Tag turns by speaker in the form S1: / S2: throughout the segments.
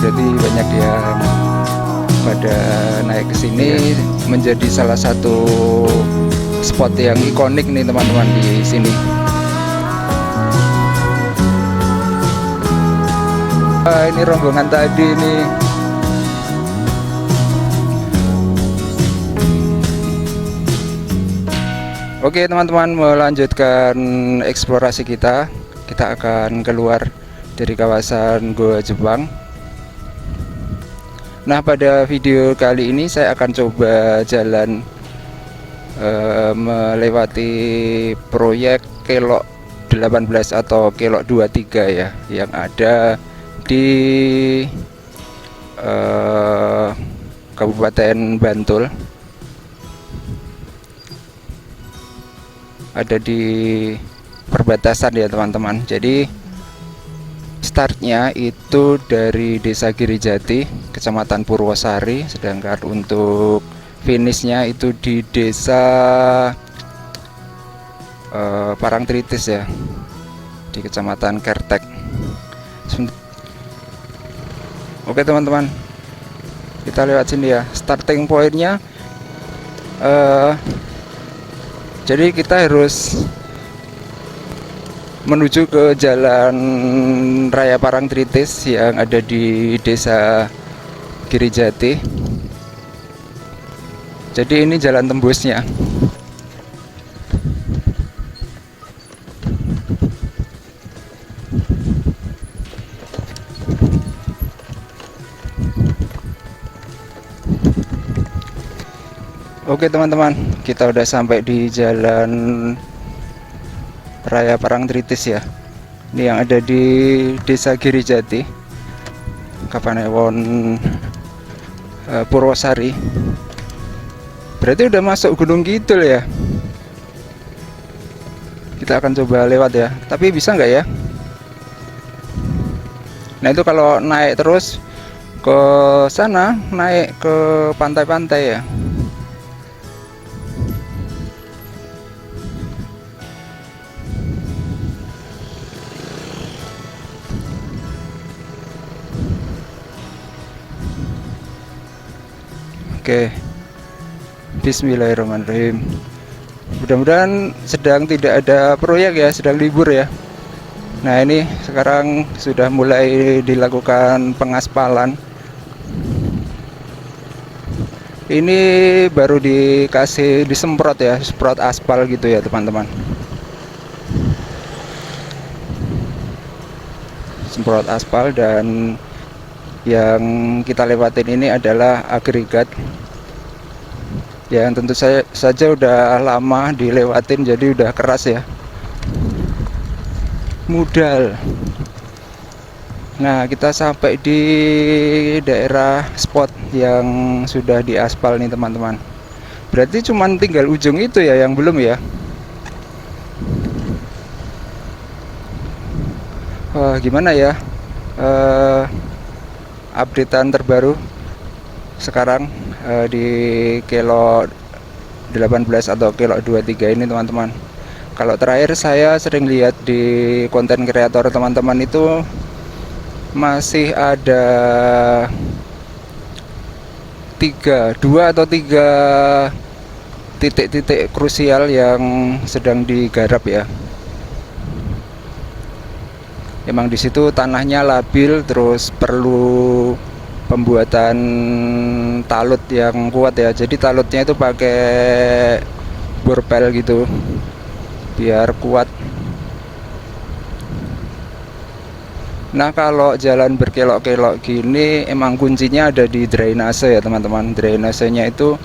S1: jadi banyak yang pada naik ke sini, menjadi salah satu spot yang ikonik nih teman-teman di sini. Ini rombongan tadi nih. Oke teman-teman, melanjutkan eksplorasi kita akan keluar dari kawasan Goa Jepang. Nah, pada video kali ini saya akan coba jalan melewati proyek Kelok 18 atau Kelok 23 ya, yang ada di Kabupaten Bantul. Ada di perbatasan ya teman-teman. Jadi startnya itu dari Desa Girijati, Kecamatan Purwosari, sedangkan untuk finishnya itu di Desa Parangtritis ya, di Kecamatan Kertek. Oke teman-teman, kita lewat sini ya. Starting pointnya jadi kita harus menuju ke Jalan Raya Parangtritis yang ada di Desa Girijati. Jadi ini jalan tembusnya. Oke teman-teman, kita udah sampai di Jalan Raya Parangtritis ya. Ini yang ada di Desa Girijati, Kapanewon, Purwosari. Berarti udah masuk Gunung Kidul ya. Kita akan coba lewat ya. Tapi bisa nggak ya? Nah itu kalau naik terus ke sana, naik ke pantai-pantai ya. Oke, bismillahirrahmanirrahim. Mudah-mudahan sedang tidak ada proyek ya, sedang libur ya. Nah ini sekarang sudah mulai dilakukan pengaspalan. Ini baru dikasih disemprot ya, semprot aspal gitu ya teman-teman. Semprot aspal, dan yang kita lewatin ini adalah agregat yang tentu saja udah lama dilewatin, jadi udah keras ya, mudal. Nah kita sampai di daerah spot yang sudah diaspal nih teman-teman. Berarti cuman tinggal ujung itu ya yang belum ya. Gimana ya updatean terbaru sekarang di Kelok 18 atau Kelok 23 ini teman-teman. Kalau terakhir saya sering lihat di konten kreator teman-teman itu masih ada 2 atau 3 titik-titik krusial yang sedang digarap ya. Emang di situ tanahnya labil, terus perlu pembuatan talut yang kuat ya. Jadi talutnya itu pakai borpel gitu biar kuat. Nah kalau jalan berkelok-kelok gini emang kuncinya ada di drainase ya teman-teman. Drainasenya itu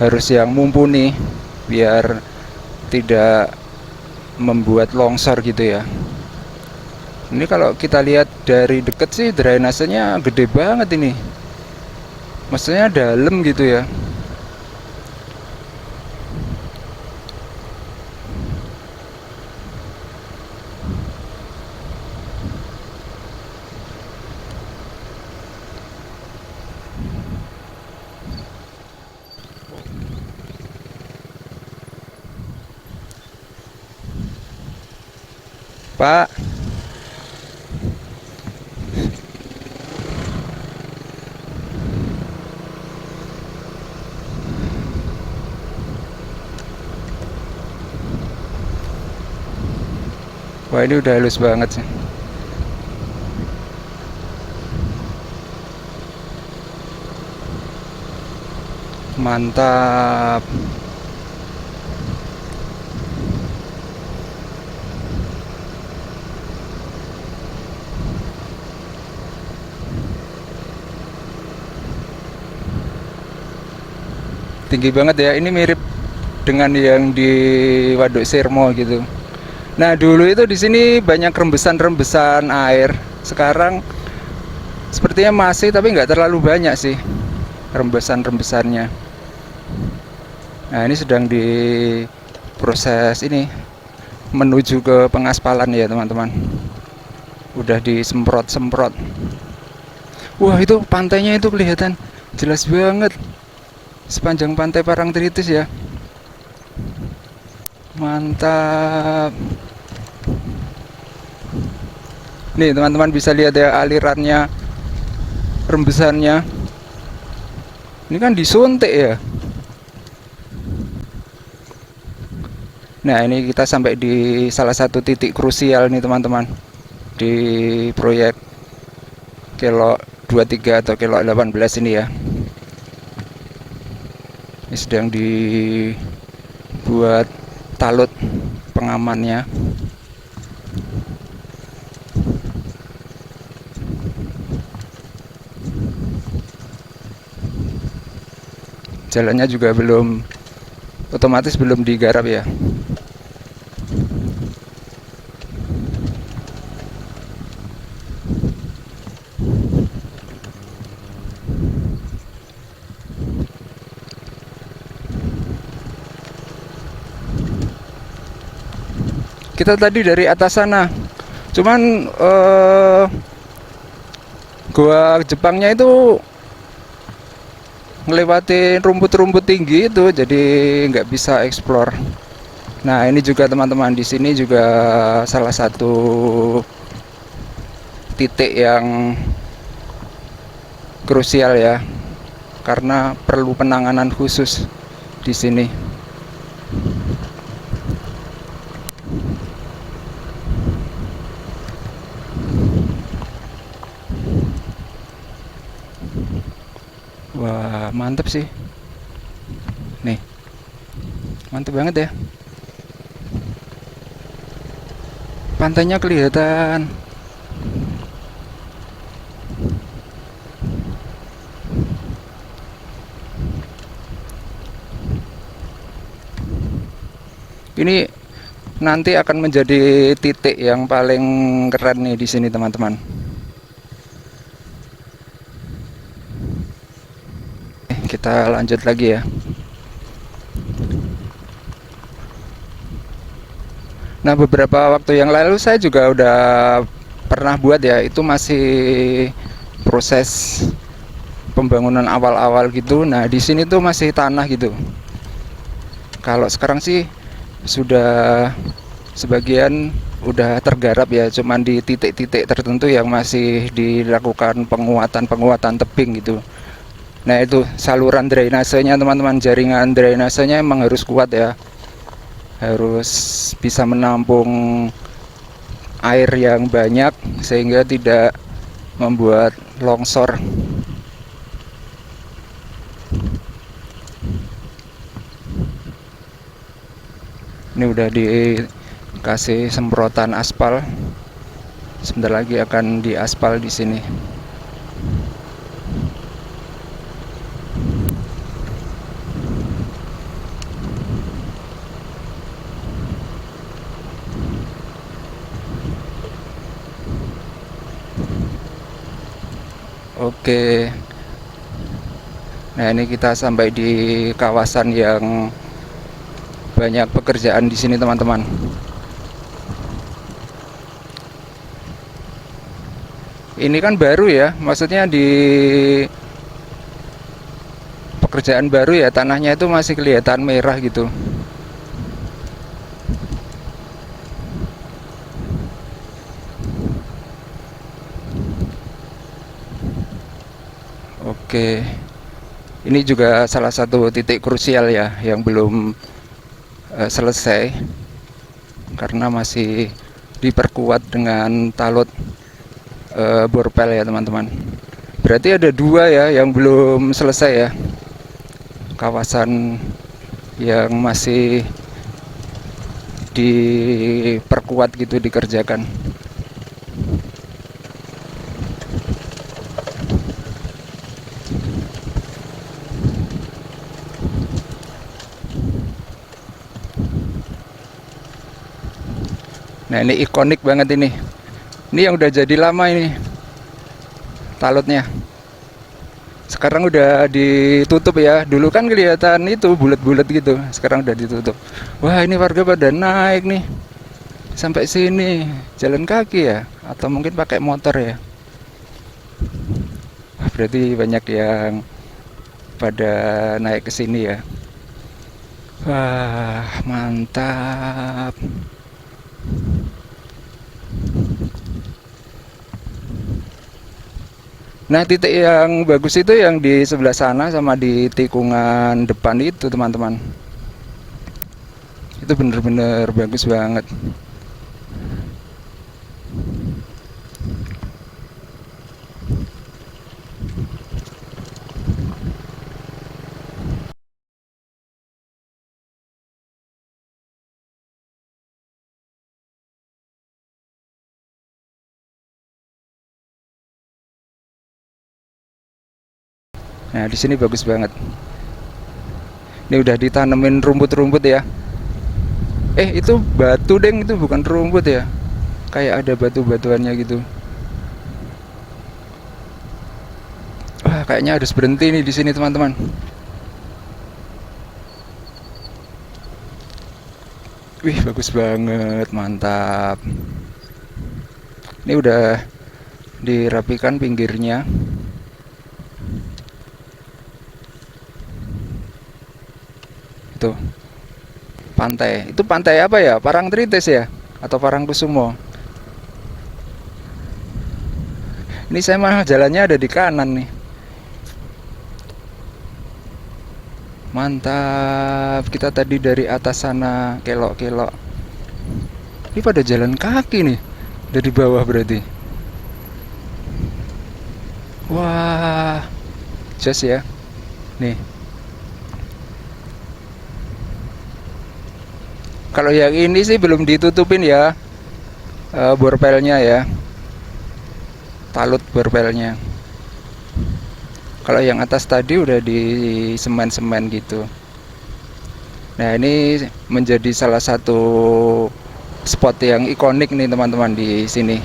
S1: harus yang mumpuni biar tidak membuat longsor gitu ya. Ini kalau kita lihat dari deket sih drainasenya gede banget ini. Maksudnya dalam gitu ya. Pak, ini udah halus banget sih. Mantap. Tinggi banget ya. Ini mirip dengan yang di Waduk Sirmo gitu. Nah, dulu itu di sini banyak rembesan-rembesan air. Sekarang sepertinya masih, tapi nggak terlalu banyak sih rembesan-rembesannya. Nah, ini sedang diproses ini menuju ke pengaspalan ya teman-teman. Udah disemprot-semprot. Wah, itu pantainya itu kelihatan jelas banget sepanjang pantai Parangtritis ya. Mantap. Nih teman-teman bisa lihat ya alirannya, rembesannya. Ini kan disuntik ya. Nah, ini kita sampai di salah satu titik krusial nih teman-teman, di proyek Kelok 23 atau Kelok 18 ini ya. Ini sedang dibuat talut pengamannya. Jalannya juga belum, otomatis belum digarap ya. Kita tadi dari atas sana, cuman gua Jepangnya itu ngelewatin rumput-rumput tinggi itu, jadi nggak bisa explore. Nah, ini juga teman-teman, di sini juga salah satu titik yang krusial ya, karena perlu penanganan khusus di sini. Wah, mantep sih. Nih, mantep banget ya. Pantainya kelihatan. Ini nanti akan menjadi titik yang paling keren nih di sini teman-teman. Kita lanjut lagi ya. Nah, beberapa waktu yang lalu saya juga udah pernah buat ya, itu masih proses pembangunan awal-awal gitu. Nah, di sini tuh masih tanah gitu. Kalau sekarang sih sudah sebagian udah tergarap ya, cuman di titik-titik tertentu yang masih dilakukan penguatan tebing gitu. Nah, itu saluran drainasenya teman-teman, jaringan drainasenya emang harus kuat ya, harus bisa menampung air yang banyak sehingga tidak membuat longsor. Ini udah dikasih semprotan aspal, sebentar lagi akan diaspal di sini. Oke. Nah, ini kita sampai di kawasan yang banyak pekerjaan di sini, teman-teman. Ini kan baru ya, maksudnya di pekerjaan baru ya, tanahnya itu masih kelihatan merah gitu. Oke. Ini juga salah satu titik krusial ya yang belum selesai karena masih diperkuat dengan talut borpel ya teman-teman. Berarti ada 2 ya yang belum selesai ya, kawasan yang masih diperkuat gitu, dikerjakan. Nah ini ikonik banget ini. Ini yang udah jadi lama ini talutnya. Sekarang udah ditutup ya. Dulu kan kelihatan itu bulat-bulat gitu. Sekarang udah ditutup. Wah ini warga pada naik nih sampai sini. Jalan kaki ya? Atau mungkin pakai motor ya? Wah, berarti banyak yang pada naik ke sini ya. Wah mantap. Nah, titik yang bagus itu yang di sebelah sana sama di tikungan depan itu, teman-teman. Itu bener-bener bagus banget. Nah, di sini bagus banget. Ini udah ditanemin rumput-rumput ya. Itu batu, Deng, itu bukan rumput ya. Kayak ada batu-batuannya gitu. Wah, kayaknya harus berhenti nih di sini, teman-teman. Wih, bagus banget, mantap. Ini udah dirapikan pinggirnya. Itu pantai. Itu pantai apa ya? Parangtritis ya? Atau Parangkusumo? Ini saya mah jalannya ada di kanan nih. Mantap. Kita tadi dari atas sana kelok-kelok. Ini pada jalan kaki nih. Dari bawah berarti. Wah. Jos ya. Nih. Kalau yang ini sih belum ditutupin ya, borpelnya ya. Talut borpelnya. Kalau yang atas tadi udah di semen-semen gitu. Nah ini menjadi salah satu spot yang ikonik nih teman-teman di sini.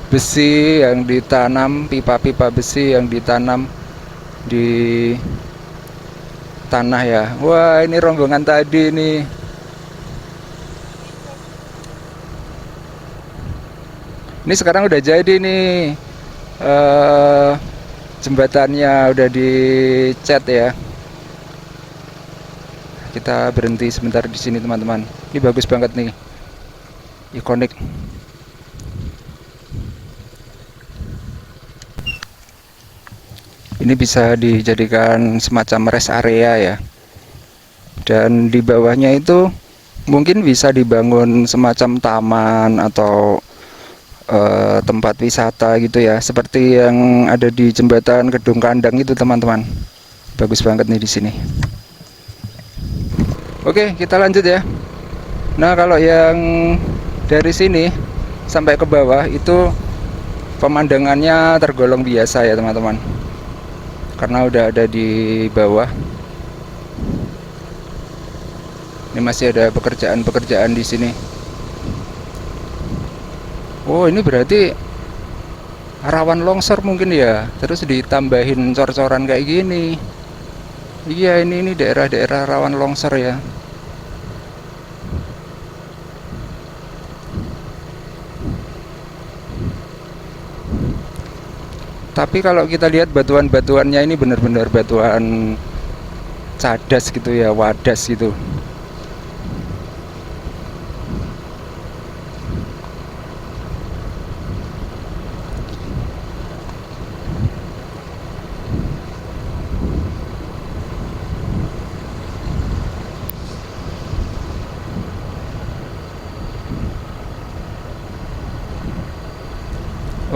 S1: Besi yang ditanam, pipa-pipa besi yang ditanam di tanah ya. Wah ini rombongan tadi nih. Ini sekarang udah jadi nih, jembatannya udah dicat ya. Kita berhenti sebentar di sini teman-teman. Ini bagus banget nih, ikonik. Ini bisa dijadikan semacam rest area ya. Dan di bawahnya itu mungkin bisa dibangun semacam taman atau tempat wisata gitu ya, seperti yang ada di jembatan Kedung Kandang itu teman-teman. Bagus banget nih di sini. Oke, kita lanjut ya. Nah, kalau yang dari sini sampai ke bawah itu pemandangannya tergolong biasa ya teman-teman, karena udah ada di bawah. Ini masih ada pekerjaan-pekerjaan di sini. Oh ini berarti rawan longsor mungkin ya. Terus ditambahin cor-coran kayak gini. Iya ini daerah-daerah rawan longsor ya. Tapi kalau kita lihat batuan-batuannya ini benar-benar batuan cadas gitu ya, wadas gitu.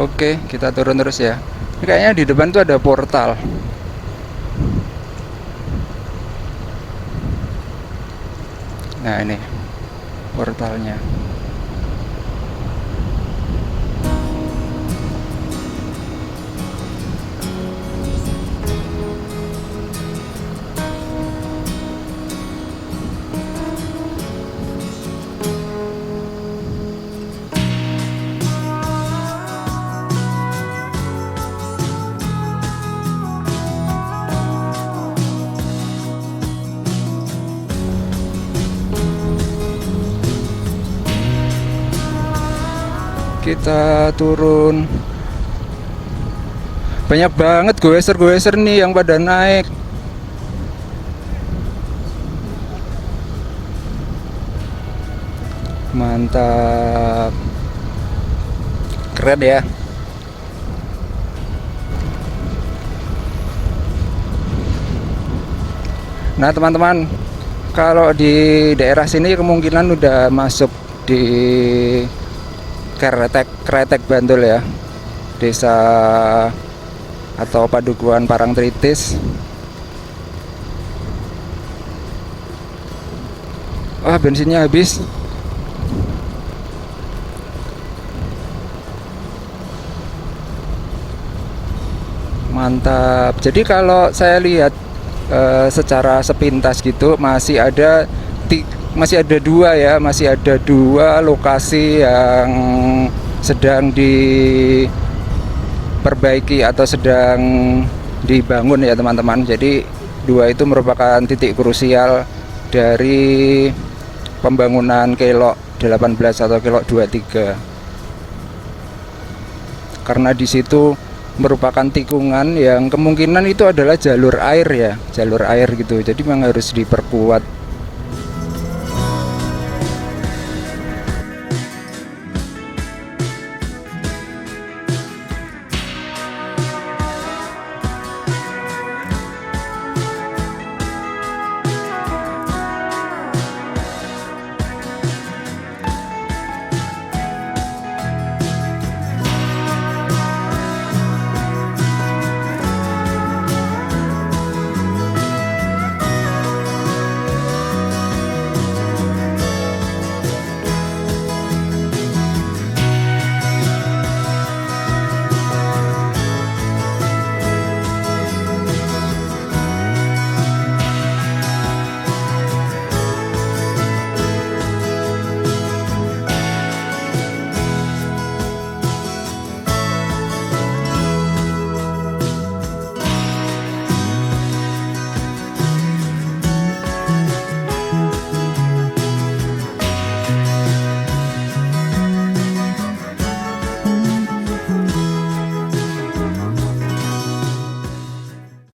S1: Oke, kita turun terus ya. Ini kayaknya di depan tuh ada portal. Nah, ini portalnya. Kita turun. Banyak banget goeser-goeser nih yang pada naik. Mantap. Keren ya. Nah, teman-teman, kalau di daerah sini kemungkinan udah masuk di Kretek Bantul ya, desa atau Padukuhan Parangtritis. Wah, bensinnya habis. Mantap. Jadi kalau saya lihat secara sepintas gitu masih ada dua ya, masih ada dua lokasi yang sedang diperbaiki atau sedang dibangun ya teman-teman. Jadi dua itu merupakan titik krusial dari pembangunan Kelok 18 atau Kelok 23. Karena di situ merupakan tikungan yang kemungkinan itu adalah jalur air ya, jalur air gitu. Jadi memang harus diperkuat